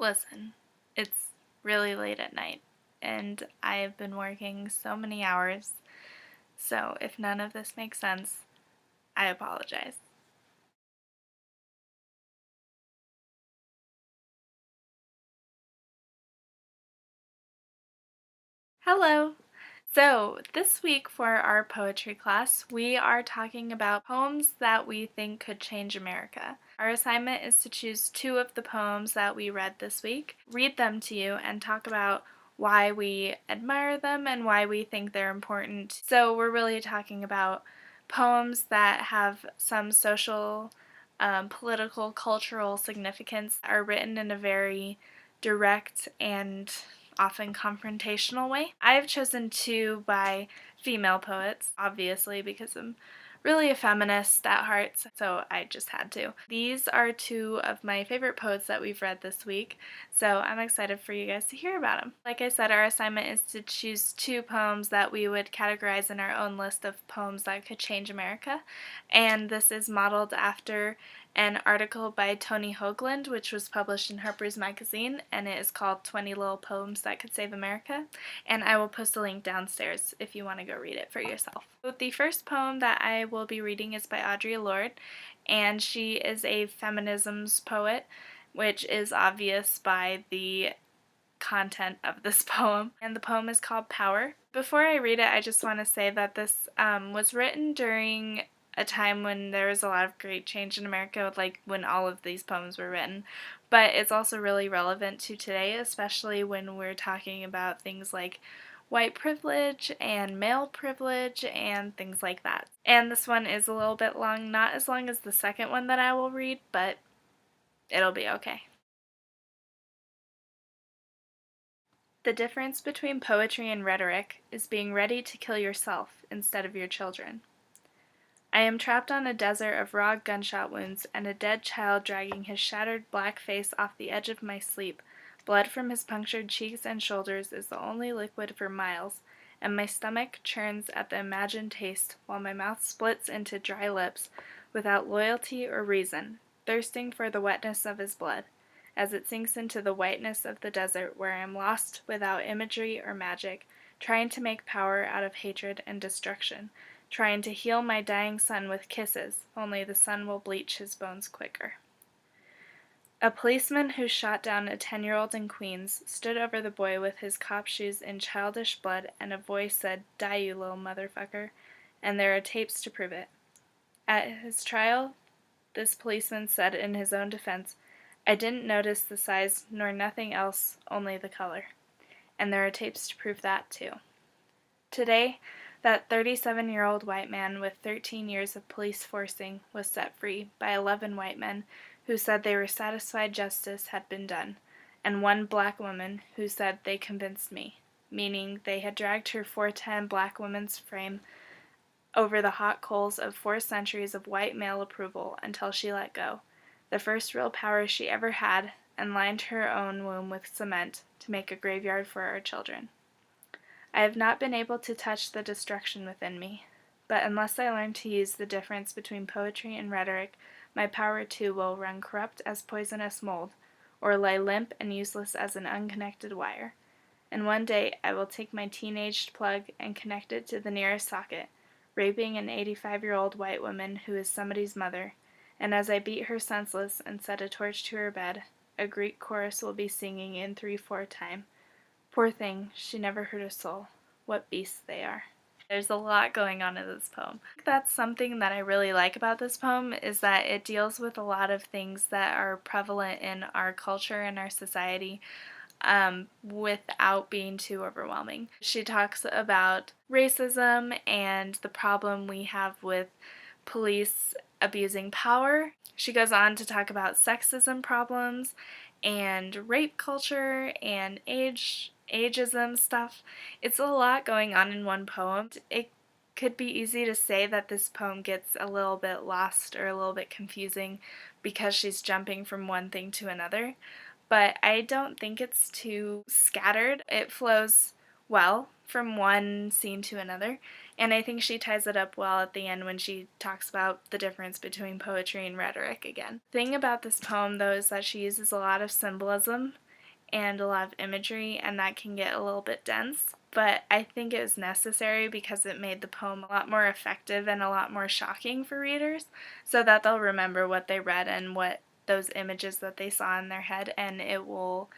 Listen, it's really late at night, and I've been working so many hours, so if none of this makes sense, I apologize. Hello! So, this week for our poetry class, we are talking about poems that we think could change America. Our assignment is to choose two of the poems that we read this week, read them to you, and talk about why we admire them and why we think they're important. So, we're really talking about poems that have some social, political, cultural significance, are written in a very direct and often confrontational way. I have chosen two by female poets, obviously, because I'm really a feminist at heart, so I just had to. These are two of my favorite poets that we've read this week, so I'm excited for you guys to hear about them. Like I said, our assignment is to choose two poems that we would categorize in our own list of poems that could change America, and this is modeled after an article by Tony Hoagland, which was published in Harper's Magazine, and it is called 20 Little Poems That Could Save America, and I will post a link downstairs if you want to go read it for yourself. So the first poem that I will be reading is by Audre Lorde, and she is a feminisms poet, which is obvious by the content of this poem, and the poem is called Power. Before I read it, I just want to say that this was written during a time when there was a lot of great change in America, like when all of these poems were written, but it's also really relevant to today, especially when we're talking about things like white privilege and male privilege and things like that. And this one is a little bit long, not as long as the second one that I will read, but it'll be okay. The difference between poetry and rhetoric is being ready to kill yourself instead of your children. I am trapped on a desert of raw gunshot wounds and a dead child dragging his shattered black face off the edge of my sleep. Blood from his punctured cheeks and shoulders is the only liquid for miles, and my stomach churns at the imagined taste while my mouth splits into dry lips without loyalty or reason, thirsting for the wetness of his blood, as it sinks into the whiteness of the desert where I am lost without imagery or magic, trying to make power out of hatred and destruction, trying to heal my dying son with kisses, only the sun will bleach his bones quicker. A policeman who shot down a 10-year-old in Queens stood over the boy with his cop shoes in childish blood, and a voice said, "Die, you little motherfucker," and there are tapes to prove it. At his trial, this policeman said in his own defense, "I didn't notice the size nor nothing else, only the color." And there are tapes to prove that, too. Today, that 37-year-old white man with 13 years of police forcing was set free by 11 white men who said they were satisfied justice had been done, and one black woman who said they convinced me, meaning they had dragged her 4'10" black woman's frame over the hot coals of 4 centuries of white male approval until she let go, the first real power she ever had, and lined her own womb with cement to make a graveyard for our children. I have not been able to touch the destruction within me, but unless I learn to use the difference between poetry and rhetoric, my power too will run corrupt as poisonous mold, or lie limp and useless as an unconnected wire. And one day I will take my teenaged plug and connect it to the nearest socket, raping an 85-year-old white woman who is somebody's mother, and as I beat her senseless and set a torch to her bed, a Greek chorus will be singing in 3/4 time. Poor thing, she never hurt a soul. What beasts they are. There's a lot going on in this poem. That's something that I really like about this poem, is that it deals with a lot of things that are prevalent in our culture and our society, without being too overwhelming. She talks about racism and the problem we have with police abusing power. She goes on to talk about sexism problems and rape culture and ageism stuff. It's a lot going on in one poem. It could be easy to say that this poem gets a little bit lost or a little bit confusing because she's jumping from one thing to another, but I don't think it's too scattered. It flows well from one scene to another, and I think she ties it up well at the end when she talks about the difference between poetry and rhetoric again. The thing about this poem, though, is that she uses a lot of symbolism and a lot of imagery, and that can get a little bit dense. But I think it was necessary because it made the poem a lot more effective and a lot more shocking for readers, so that they'll remember what they read and what those images that they saw in their head, and it will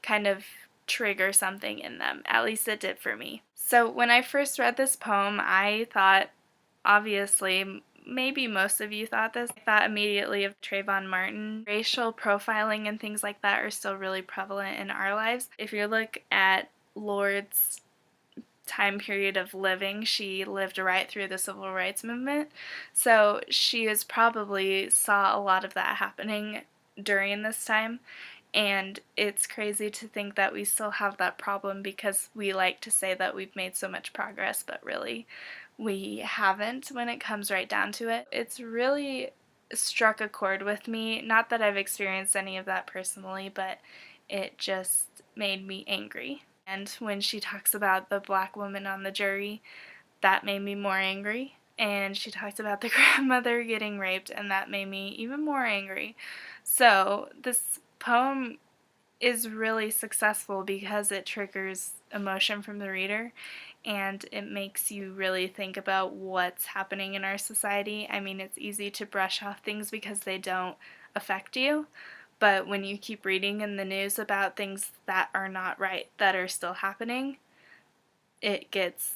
kind of trigger something in them. At least it did for me. So when I first read this poem, I thought, obviously, maybe most of you thought this, I thought immediately of Trayvon Martin. Racial profiling and things like that are still really prevalent in our lives. If you look at Lord's time period of living, she lived right through the civil rights movement, so she was probably saw a lot of that happening during this time. And it's crazy to think that we still have that problem because we like to say that we've made so much progress, but really we haven't when it comes right down to it. It's really struck a chord with me. Not that I've experienced any of that personally, but it just made me angry. And when she talks about the black woman on the jury, that made me more angry. And she talks about the grandmother getting raped, and that made me even more angry. So this poem is really successful because it triggers emotion from the reader, and it makes you really think about what's happening in our society. I mean, it's easy to brush off things because they don't affect you, but when you keep reading in the news about things that are not right, that are still happening, it gets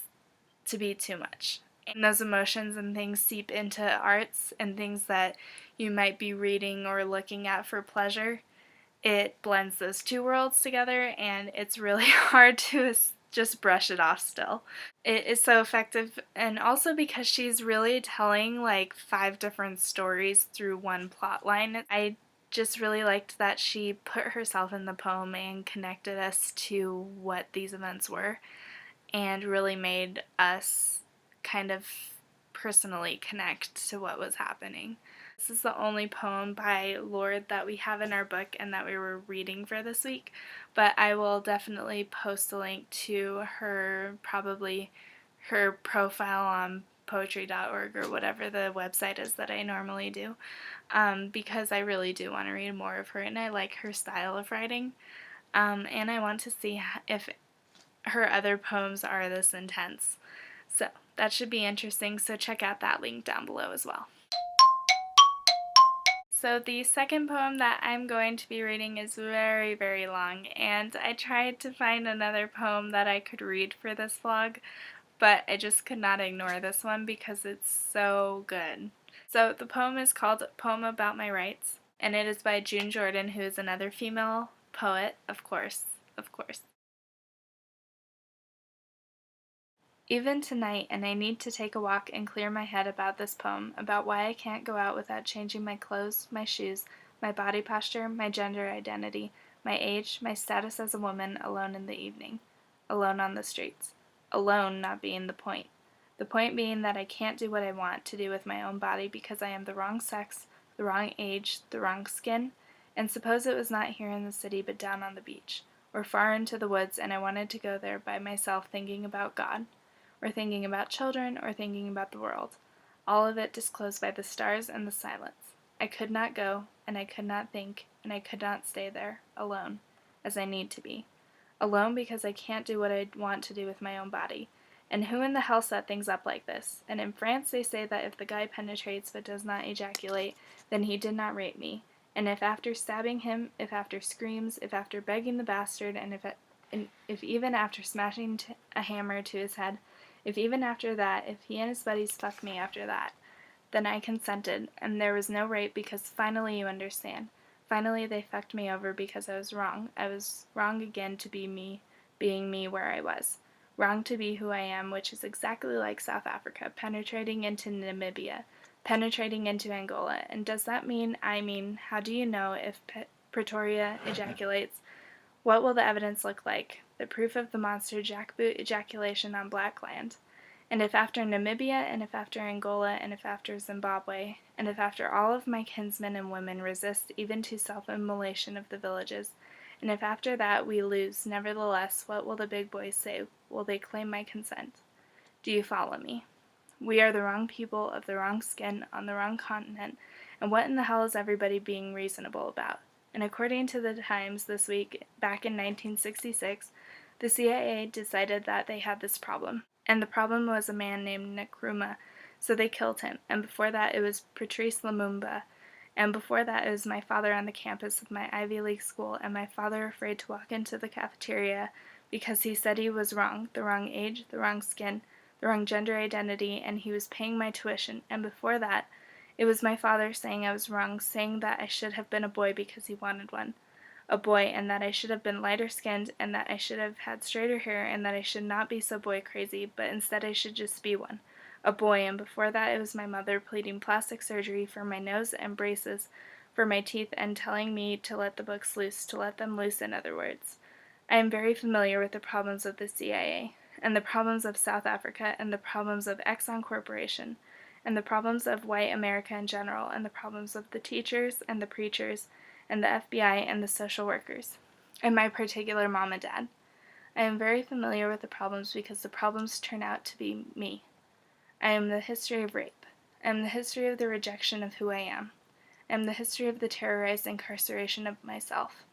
to be too much. And those emotions and things seep into arts and things that you might be reading or looking at for pleasure. It blends those two worlds together, and it's really hard to just brush it off still. It is so effective, and also because she's really telling like 5 different stories through one plot line. I just really liked that she put herself in the poem and connected us to what these events were, and really made us kind of personally connect to what was happening. This is the only poem by Lorde that we have in our book and that we were reading for this week, but I will definitely post a link to probably her profile on poetry.org or whatever the website is that I normally do, because I really do want to read more of her, and I like her style of writing, and I want to see if her other poems are this intense. So that should be interesting, so check out that link down below as well. So the second poem that I'm going to be reading is very, very long, and I tried to find another poem that I could read for this vlog, but I just could not ignore this one because it's so good. So the poem is called Poem About My Rights, and it is by June Jordan, who is another female poet, of course, of course. Even tonight, and I need to take a walk and clear my head about this poem, about why I can't go out without changing my clothes, my shoes, my body posture, my gender identity, my age, my status as a woman, alone in the evening, alone on the streets. Alone not being the point. The point being that I can't do what I want to do with my own body because I am the wrong sex, the wrong age, the wrong skin, and suppose it was not here in the city but down on the beach, or far into the woods, and I wanted to go there by myself thinking about God, or thinking about children, or thinking about the world, all of it disclosed by the stars and the silence. I could not go, and I could not think, and I could not stay there, alone, as I need to be. Alone because I can't do what I want to do with my own body. And who in the hell set things up like this? And in France they say that if the guy penetrates but does not ejaculate, then he did not rape me. And if after stabbing him, if after screams, if after begging the bastard, and if even after smashing a hammer to his head, if even after that, if he and his buddies fucked me after that, then I consented, and there was no rape because finally you understand. Finally they fucked me over because I was wrong. I was wrong again to be me, being me where I was. Wrong to be who I am, which is exactly like South Africa, penetrating into Namibia, penetrating into Angola. And does that mean, how do you know if Pretoria ejaculates? What will the evidence look like? The proof of the monster jackboot ejaculation on black land. And if after Namibia, and if after Angola, and if after Zimbabwe, and if after all of my kinsmen and women resist even to self-immolation of the villages, and if after that we lose, nevertheless, what will the big boys say? Will they claim my consent? Do you follow me? We are the wrong people of the wrong skin on the wrong continent, and what in the hell is everybody being reasonable about? And according to the Times this week, back in 1966, the CIA decided that they had this problem. And the problem was a man named Nkrumah, so they killed him. And before that, it was Patrice Lumumba. And before that, it was my father on the campus of my Ivy League school, and my father afraid to walk into the cafeteria because he said he was wrong, the wrong age, the wrong skin, the wrong gender identity, and he was paying my tuition. And before that, it was my father saying I was wrong, saying that I should have been a boy because he wanted one. A boy, and that I should have been lighter skinned, and that I should have had straighter hair, and that I should not be so boy crazy, but instead I should just be one. A boy, and before that it was my mother pleading plastic surgery for my nose and braces for my teeth and telling me to let the books loose, to let them loose in other words. I am very familiar with the problems of the CIA, and the problems of South Africa, and the problems of Exxon Corporation, and the problems of white America in general, and the problems of the teachers and the preachers, and the FBI and the social workers, and my particular mom and dad. I am very familiar with the problems because the problems turn out to be me. I am the history of rape. I am the history of the rejection of who I am. I am the history of the terrorized incarceration of myself.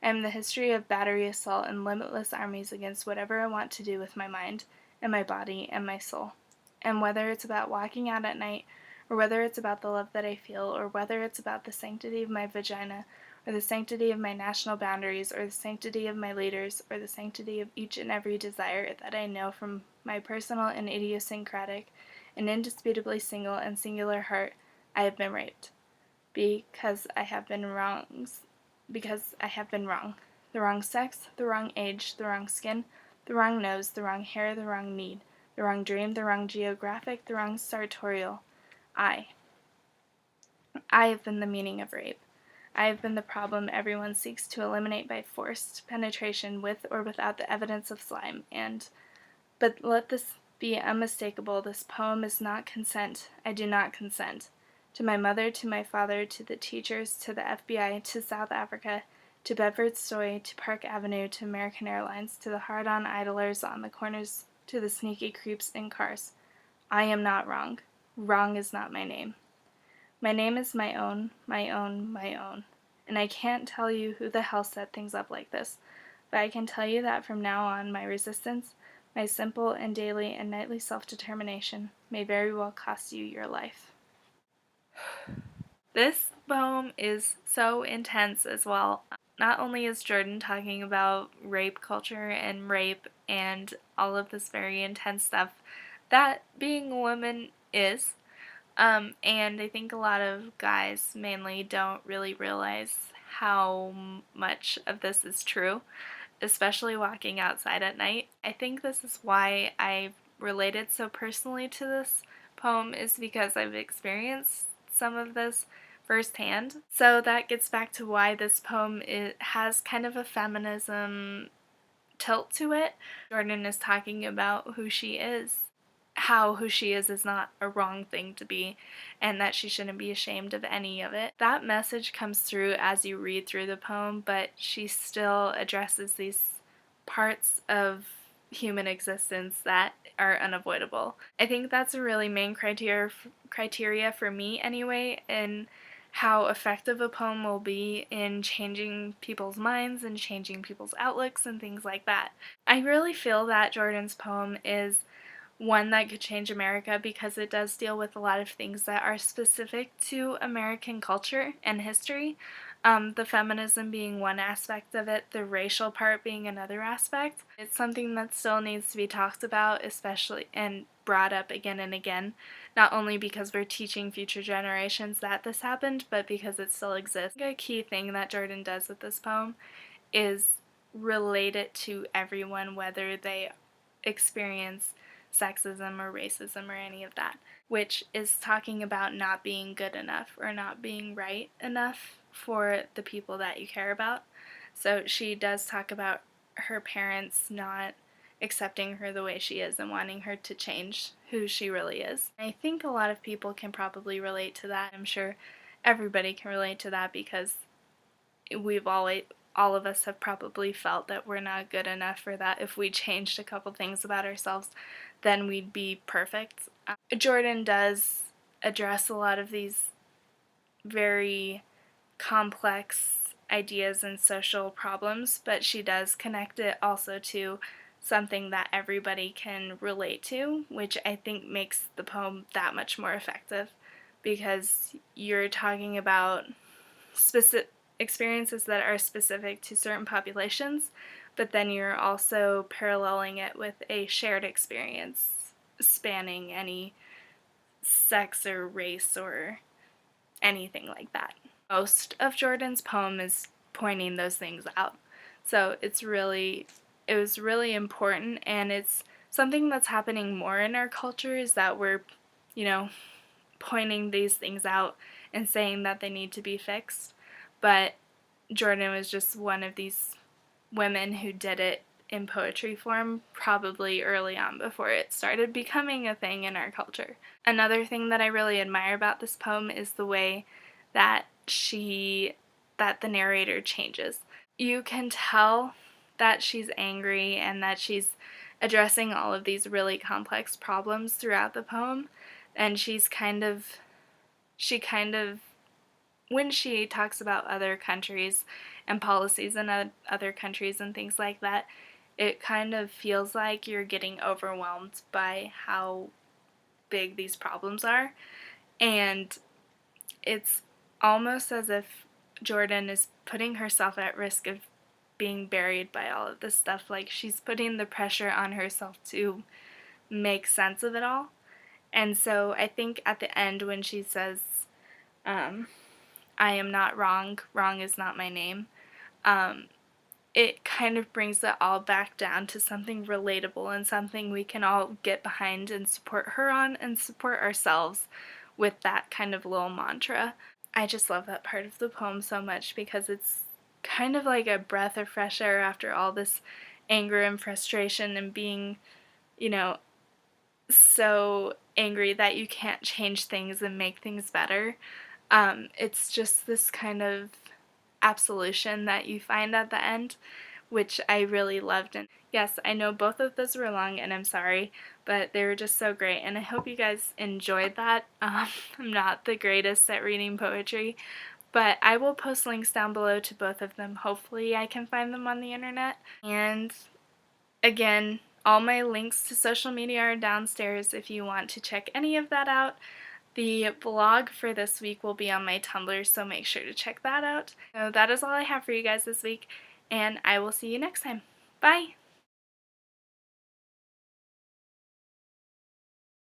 I am the history of battery assault and limitless armies against whatever I want to do with my mind and my body and my soul. And whether it's about walking out at night, or whether it's about the love that I feel, or whether it's about the sanctity of my vagina, or the sanctity of my national boundaries, or the sanctity of my leaders, or the sanctity of each and every desire that I know from my personal and idiosyncratic and indisputably single and singular heart, I have been raped. Because I have been wrong. Because I have been wrong. The wrong sex, the wrong age, the wrong skin, the wrong nose, the wrong hair, the wrong need, the wrong dream, the wrong geographic, the wrong sartorial. I have been the meaning of rape. I have been the problem everyone seeks to eliminate by forced penetration with or without the evidence of slime, but let this be unmistakable, this poem is not consent. I do not consent. To my mother, to my father, to the teachers, to the FBI, to South Africa, to Bedford Stuyvesant, to Park Avenue, to American Airlines, to the hard-on idlers on the corners, to the sneaky creeps in cars. I am not wrong. Wrong is not my name. My name is my own, my own, my own. And I can't tell you who the hell set things up like this, but I can tell you that from now on my resistance, my simple and daily and nightly self-determination may very well cost you your life. This poem is so intense as well. Not only is Jordan talking about rape culture and rape and all of this very intense stuff that being a woman is, and I think a lot of guys mainly don't really realize how much of this is true, especially walking outside at night. I think this is why I related so personally to this poem, is because I've experienced some of this firsthand. So that gets back to why this poem has kind of a feminism tilt to it. Jordan is talking about who she is, how who she is not a wrong thing to be, and that she shouldn't be ashamed of any of it. That message comes through as you read through the poem, but she still addresses these parts of human existence that are unavoidable. I think that's a really main criteria for me anyway, in how effective a poem will be in changing people's minds and changing people's outlooks and things like that. I really feel that Jordan's poem is one that could change America because it does deal with a lot of things that are specific to American culture and history. The feminism being one aspect of it, the racial part being another aspect. It's something that still needs to be talked about, especially and brought up again and again, not only because we're teaching future generations that this happened, but because it still exists. A key thing that Jordan does with this poem is relate it to everyone, whether they experience sexism or racism or any of that, which is talking about not being good enough or not being right enough for the people that you care about. So she does talk about her parents not accepting her the way she is and wanting her to change who she really is. I think a lot of people can probably relate to that. I'm sure everybody can relate to that because all of us have probably felt that we're not good enough, or that if we changed a couple things about ourselves, then we'd be perfect. Jordan does address a lot of these very complex ideas and social problems, but she does connect it also to something that everybody can relate to, which I think makes the poem that much more effective, because you're talking about specific experiences that are specific to certain populations, but then you're also paralleling it with a shared experience spanning any sex or race or anything like that. Most of Jordan's poem is pointing those things out. So it was really important, and it's something that's happening more in our culture, is that we're, you know, pointing these things out and saying that they need to be fixed. But Jordan was just one of these women who did it in poetry form, probably early on before it started becoming a thing in our culture. Another thing that I really admire about this poem is the way that that the narrator changes. You can tell that she's angry and that she's addressing all of these really complex problems throughout the poem, and she kind of, when she talks about other countries and policies in other countries and things like that, it kind of feels like you're getting overwhelmed by how big these problems are. And it's almost as if Jordan is putting herself at risk of being buried by all of this stuff. Like, she's putting the pressure on herself to make sense of it all. And so I think at the end when she says, I am not wrong, wrong is not my name, it kind of brings it all back down to something relatable and something we can all get behind and support her on and support ourselves with that kind of little mantra. I just love that part of the poem so much because it's kind of like a breath of fresh air after all this anger and frustration and being, you know, so angry that you can't change things and make things better. It's just this kind of absolution that you find at the end, which I really loved. And yes, I know both of those were long, and I'm sorry, but they were just so great, and I hope you guys enjoyed that. I'm not the greatest at reading poetry, but I will post links down below to both of them. Hopefully I can find them on the internet. And again, all my links to social media are downstairs if you want to check any of that out. The blog for this week will be on my Tumblr, so make sure to check that out. So that is all I have for you guys this week, and I will see you next time. Bye!